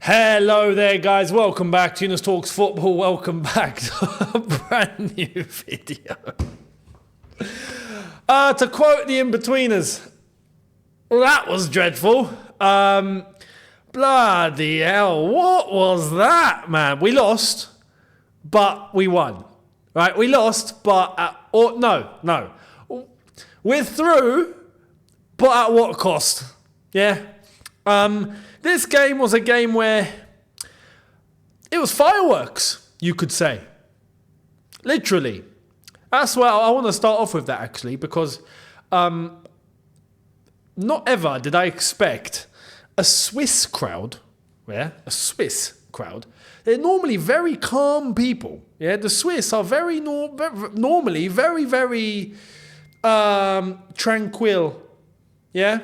Hello there, guys. Welcome back to Younes Talks Football. Welcome back to a brand new video. To quote the in-betweeners, that was dreadful. Bloody hell, what was that, man? We lost, but we won. Right? We lost, but no. We're through, but at what cost? Yeah. This game was a game where it was fireworks, you could say. Literally. That's where I want to start off with that, actually, because not ever did I expect a Swiss crowd, they're normally very calm people. Yeah, the Swiss are normally very tranquil. Yeah,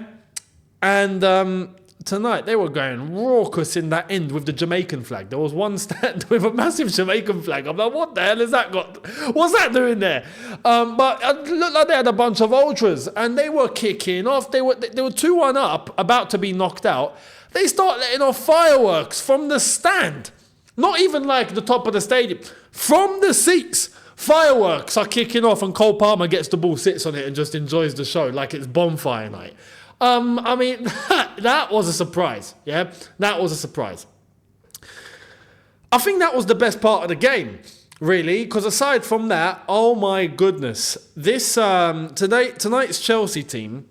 and tonight they were going raucous in that end with the Jamaican flag. There was one stand with a massive Jamaican flag. I'm like, what the hell has that got? What's that doing there? But it looked like they had a bunch of ultras and they were kicking off. They were 2-1 up, about to be knocked out. They start letting off fireworks from the stand. Not even like the top of the stadium. From the seats, fireworks are kicking off and Cole Palmer gets the ball, sits on it and just enjoys the show like it's bonfire night. I mean, that was a surprise. Yeah, that was a surprise. I think that was the best part of the game, really, because aside from that, oh my goodness, this tonight's Chelsea team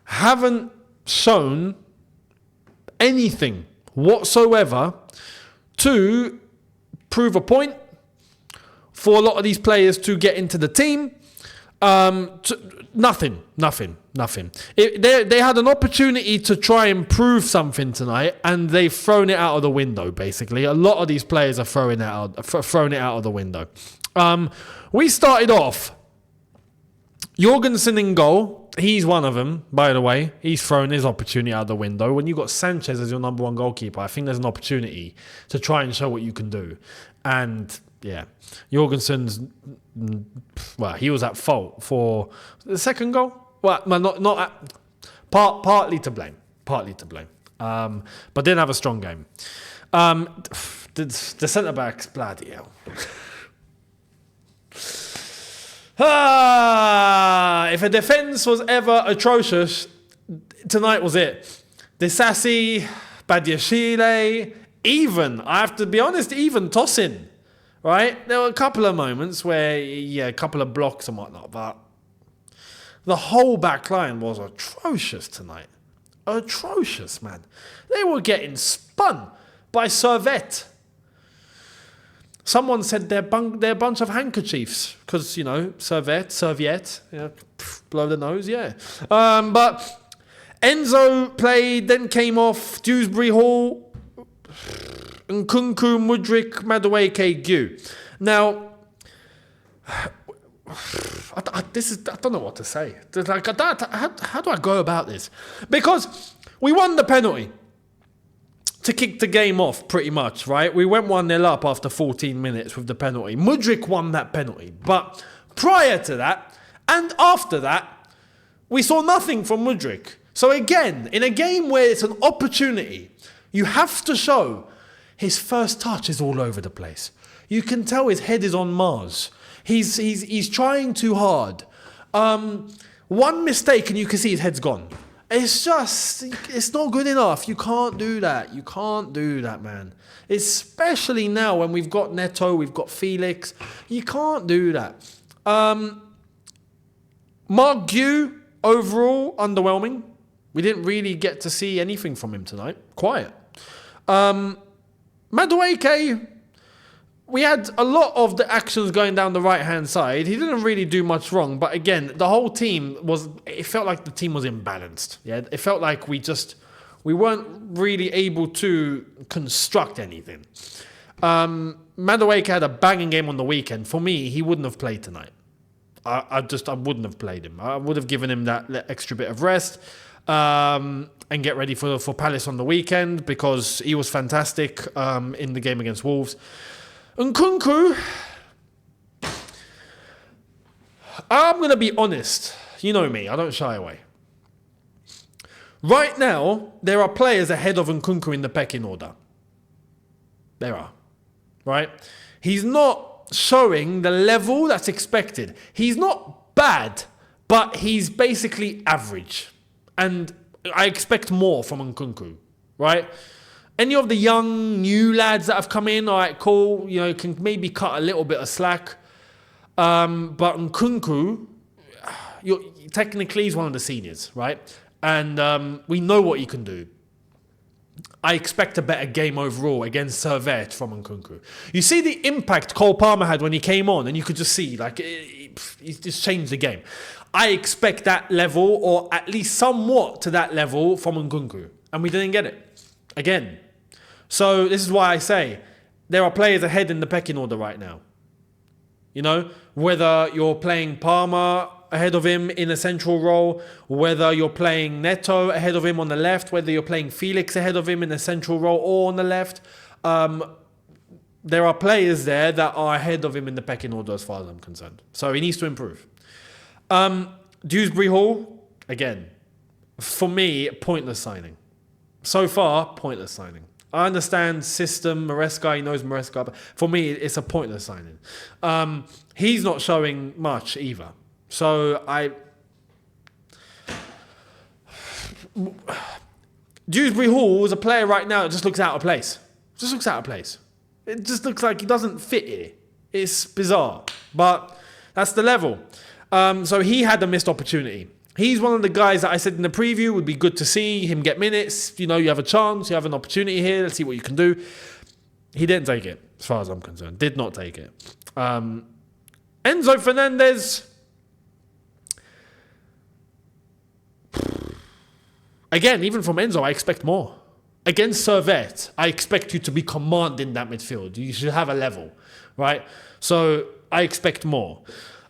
haven't shown anything whatsoever to prove a point for a lot of these players to get into the team. Nothing. They had an opportunity to try and prove something tonight, and they've thrown it out of the window. Basically, a lot of these players are throwing it out of the window. We started off. Jorgensen in goal. He's one of them, by the way. He's thrown his opportunity out the window. When you've got Sanchez as your number one goalkeeper, I think there's an opportunity to try and show what you can do. And yeah, Jorgensen's. Well, he was at fault for the second goal. Well, partly to blame. But didn't have a strong game. The centre backs, bloody hell. If a defence was ever atrocious, tonight was it. Disassi, Badiashile, even, I have to be honest, even Tosin. Right? There were a couple of moments where, a couple of blocks and whatnot, but the whole back line was atrocious tonight. Atrocious, man. They were getting spun by Servette. Someone said they're a bunch of handkerchiefs because, Serviette, blow the nose, yeah. But Enzo played, then came off, Dewsbury Hall, Nkunku, Mudryk, Madueke, Gu. Now, I don't know what to say. How do I go about this? Because we won the penalty to kick the game off, pretty much, right? We went 1-0 up after 14 minutes with the penalty. Mudryk won that penalty. But prior to that, and after that, we saw nothing from Mudryk. So again, in a game where it's an opportunity, you have to show his first touch is all over the place. You can tell his head is on Mars. He's trying too hard. One mistake and you can see his head's gone. It's not good enough. You can't do that. You can't do that, man. Especially now when we've got Neto, we've got Felix. You can't do that. Mark Gu, overall, underwhelming. We didn't really get to see anything from him tonight. Quiet. Madueke, we had a lot of the actions going down the right-hand side. He didn't really do much wrong, but again, the whole team it felt like the team was imbalanced. Yeah, it felt like we weren't really able to construct anything. Madueke had a banging game on the weekend. For me, he wouldn't have played tonight. I wouldn't have played him. I would have given him that extra bit of rest. And get ready for Palace on the weekend because he was fantastic in the game against Wolves. Nkunku, I'm going to be honest. You know me, I don't shy away. Right now, there are players ahead of Nkunku in the pecking order. There are. Right? He's not showing the level that's expected. He's not bad, but he's basically average. And I expect more from Nkunku, right? Any of the young, new lads that have come in, all right, cool, can maybe cut a little bit of slack. But Nkunku, technically he's one of the seniors, right? And we know what he can do. I expect a better game overall against Servette from Nkunku. You see the impact Cole Palmer had when he came on, and you could just see, he just changed the game. I expect that level, or at least somewhat to that level, from Nkunku. And we didn't get it. Again. So this is why I say, there are players ahead in the pecking order right now. Whether you're playing Palmer ahead of him in a central role, whether you're playing Neto ahead of him on the left, whether you're playing Felix ahead of him in a central role or on the left, there are players there that are ahead of him in the pecking order as far as I'm concerned. So he needs to improve. Dewsbury Hall, again, for me, pointless signing. So far, pointless signing. I understand system, Maresca, he knows Maresca, but for me, it's a pointless signing. He's not showing much either. So Dewsbury Hall is a player right now that just looks out of place. It just looks like he doesn't fit here. It's bizarre, but that's the level. So he had a missed opportunity. He's one of the guys that I said in the preview would be good to see him get minutes. You have a chance, you have an opportunity here. Let's see what you can do. He didn't take it, as far as I'm concerned. Did not take it. Enzo Fernandez. Again, even from Enzo, I expect more. Against Servette, I expect you to be commanding that midfield. You should have a level, right? So I expect more.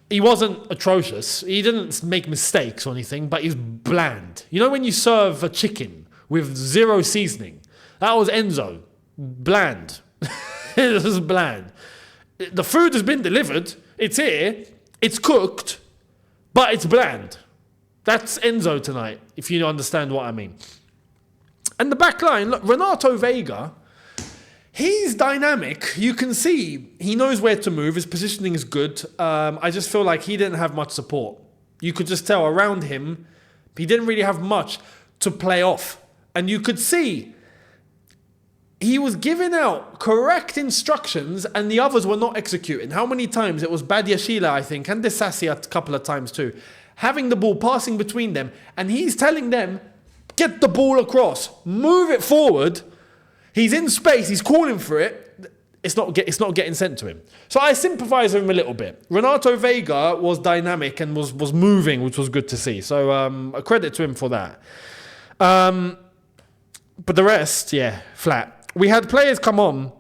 He wasn't atrocious. He didn't make mistakes or anything, but he's bland. When you serve a chicken with zero seasoning? That was Enzo. Bland. It was bland. The food has been delivered. It's here. It's cooked. But it's bland. That's Enzo tonight, if you understand what I mean. And the back line, look, Renato Vega, he's dynamic. You can see he knows where to move. His positioning is good. I just feel like he didn't have much support. You could just tell around him, he didn't really have much to play off. And you could see he was giving out correct instructions and the others were not executing. How many times? It was Badiashile, I think, and Desassi a couple of times too. Having the ball, passing between them, and he's telling them, get the ball across, move it forward. He's in space, he's calling for it. It's not getting sent to him. So I sympathise with him a little bit. Renato Vega was dynamic and was moving, which was good to see. So a credit to him for that. But the rest, flat. We had players come on.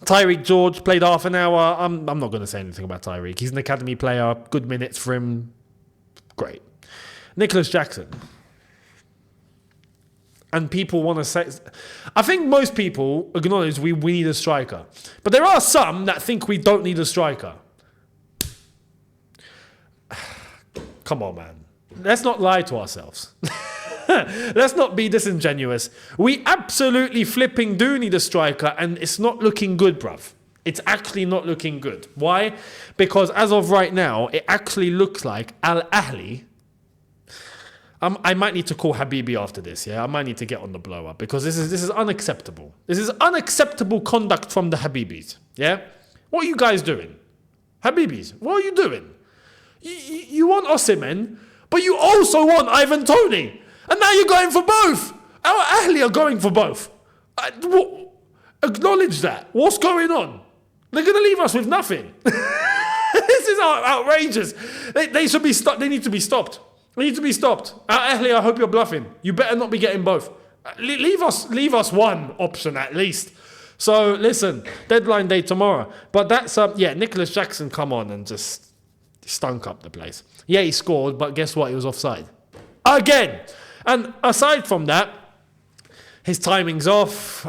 Tyreek George played half an hour. I'm not going to say anything about Tyreek. He's an academy player. Good minutes for him. Great. Nicholas Jackson. And people want to say... I think most people acknowledge we need a striker. But there are some that think we don't need a striker. Come on, man. Let's not lie to ourselves. Let's not be disingenuous. We absolutely flipping do need a striker, and it's not looking good, bruv. It's actually not looking good. Why? Because as of right now, it actually looks like Al Ahly... I might need to call Habibi after this, I might need to get on the blower, because this is unacceptable. This is unacceptable conduct from the Habibis, What are you guys doing? Habibis, what are you doing? You want Osimhen, but you also want Ivan Toney. And now you're going for both. Our Ahly are going for both. Acknowledge that. What's going on? They're going to leave us with nothing. This is outrageous. They should be stopped. They need to be stopped. Our Ahly, I hope you're bluffing. You better not be getting both. Leave us one option at least. So listen, deadline day tomorrow. But that's Nicholas Jackson come on and just stunk up the place. Yeah, he scored, but guess what? He was offside again. And aside from that, his timing's off.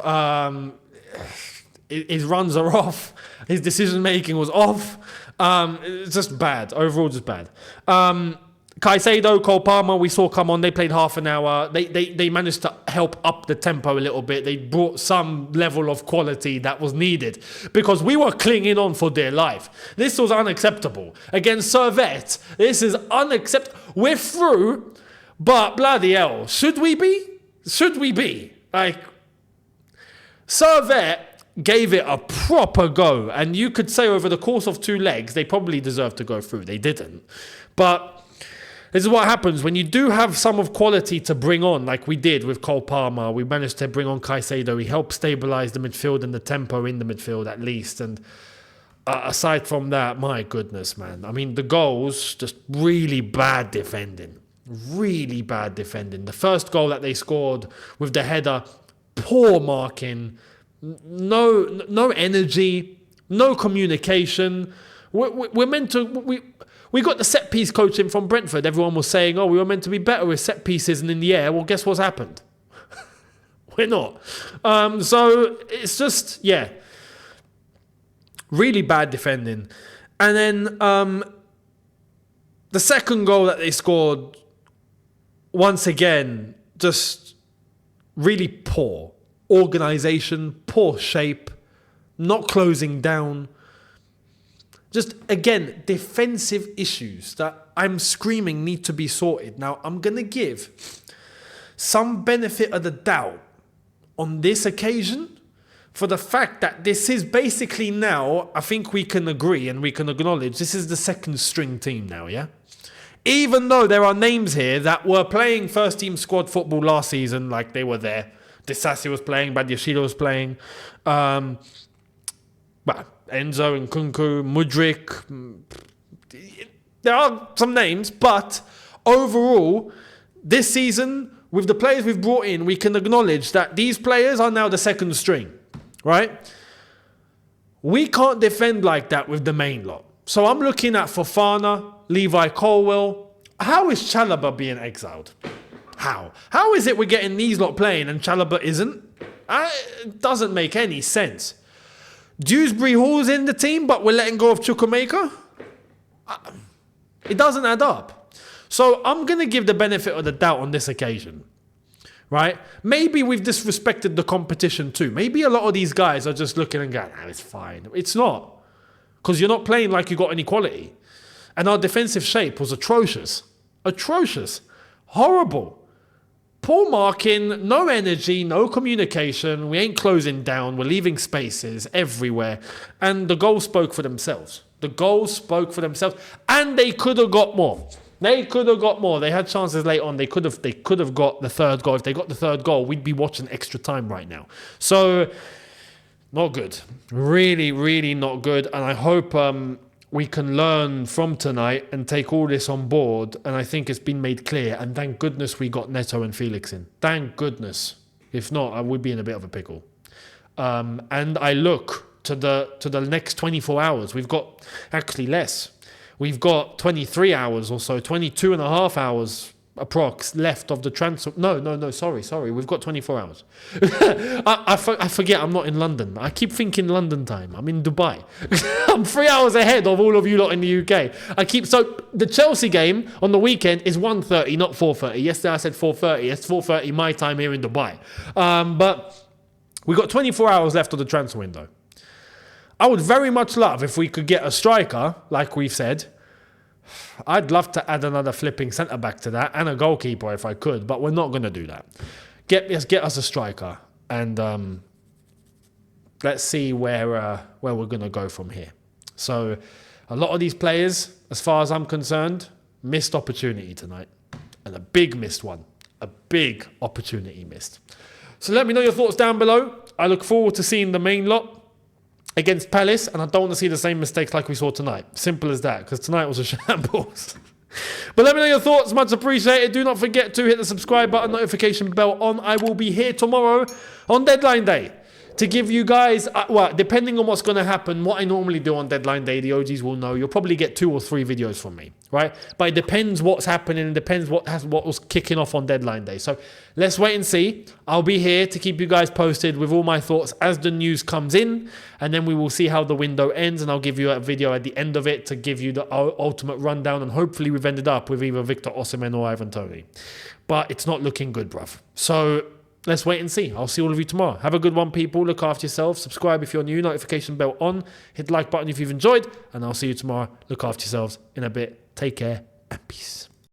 His runs are off. His decision making was off. It's just bad. Overall, just bad. Caicedo, Cole Palmer, we saw come on. They played half an hour. They managed to help up the tempo a little bit. They brought some level of quality that was needed because we were clinging on for dear life. This was unacceptable. Against Servette, this is unacceptable. We're through, but bloody hell, should we be? Should we be? Like, Servette gave it a proper go, and you could say over the course of 2 legs, they probably deserved to go through. They didn't. But this is what happens when you do have some of quality to bring on, like we did with Cole Palmer. We managed to bring on Caicedo. He helped stabilise the midfield and the tempo in the midfield at least. And aside from that, my goodness, man. I mean, the goals, just really bad defending. Really bad defending. The first goal that they scored with the header, poor marking, no energy, no communication. We're meant to... We got the set piece coaching from Brentford. Everyone was saying, we were meant to be better with set pieces and in the air. Well, guess what's happened? We're not. So it's just, really bad defending. And then the second goal that they scored, once again, just really poor organisation, poor shape, not closing down. Just, again, defensive issues that I'm screaming need to be sorted. Now, I'm going to give some benefit of the doubt on this occasion for the fact that this is basically now, I think we can agree and we can acknowledge, this is the second string team now, yeah? Even though there are names here that were playing first team squad football last season, like they were there. Disassi was playing, Badiashile was playing. Enzo and Kunku, Mudryk. There are some names, but overall, this season, with the players we've brought in, we can acknowledge that these players are now the second string, right? We can't defend like that with the main lot. So I'm looking at Fofana, Levi Colwill. How is Chalobah being exiled? How? How is it we're getting these lot playing and Chalobah isn't? It doesn't make any sense. Dewsbury Hall's in the team, but we're letting go of Chukwuemeka? It doesn't add up. So I'm going to give the benefit of the doubt on this occasion, right? Maybe we've disrespected the competition too. Maybe a lot of these guys are just looking and going, it's fine. It's not. Because you're not playing like you got any quality. And our defensive shape was atrocious. Atrocious. Horrible. Poor marking, no energy, no communication. We ain't closing down. We're leaving spaces everywhere. And the goals spoke for themselves. The goals spoke for themselves. And they could have got more. They could have got more. They had chances late on. They could have got the third goal. If they got the third goal, we'd be watching extra time right now. So, not good. Really, really not good. And I hope we can learn from tonight and take all this on board. And I think it's been made clear. And thank goodness we got Neto and Felix in. Thank goodness. If not, I would be in a bit of a pickle. And I look to the next 24 hours. We've got actually less. We've got 23 hours or so, 22 and a half hours approx left of the transfer. No, sorry. We've got 24 hours. I forget I'm not in London. I keep thinking London time. I'm in Dubai. I'm 3 hours ahead of all of you lot in the UK. So the Chelsea game on the weekend is 1:30, not 4:30. Yesterday I said 4:30. It's 4:30 my time here in Dubai. But we've got 24 hours left of the transfer window. I would very much love if we could get a striker, like we've said. I'd love to add another flipping centre-back to that and a goalkeeper if I could, but we're not going to do that. Get us a striker and let's see where we're going to go from here. So a lot of these players, as far as I'm concerned, missed opportunity tonight. And a big missed one. A big opportunity missed. So let me know your thoughts down below. I look forward to seeing the main lot against Palace, and I don't want to see the same mistakes like we saw tonight. Simple as that, because tonight was a shambles. But let me know your thoughts, much appreciated. Do not forget to hit the subscribe button, notification bell on. I will be here tomorrow on deadline day. to give you guys, well, depending on what's going to happen, what I normally do on deadline day, the OGs will know, you'll probably get 2 or 3 videos from me, right? But it depends what's happening, it depends what was kicking off on deadline day. So let's wait and see. I'll be here to keep you guys posted with all my thoughts as the news comes in, and then we will see how the window ends, and I'll give you a video at the end of it to give you the ultimate rundown, and hopefully we've ended up with either Victor Osimhen or Ivan Toney. But it's not looking good, bruv. So let's wait and see. I'll see all of you tomorrow. Have a good one, people. Look after yourself. Subscribe if you're new. Notification bell on. Hit the like button if you've enjoyed. And I'll see you tomorrow. Look after yourselves in a bit. Take care and peace.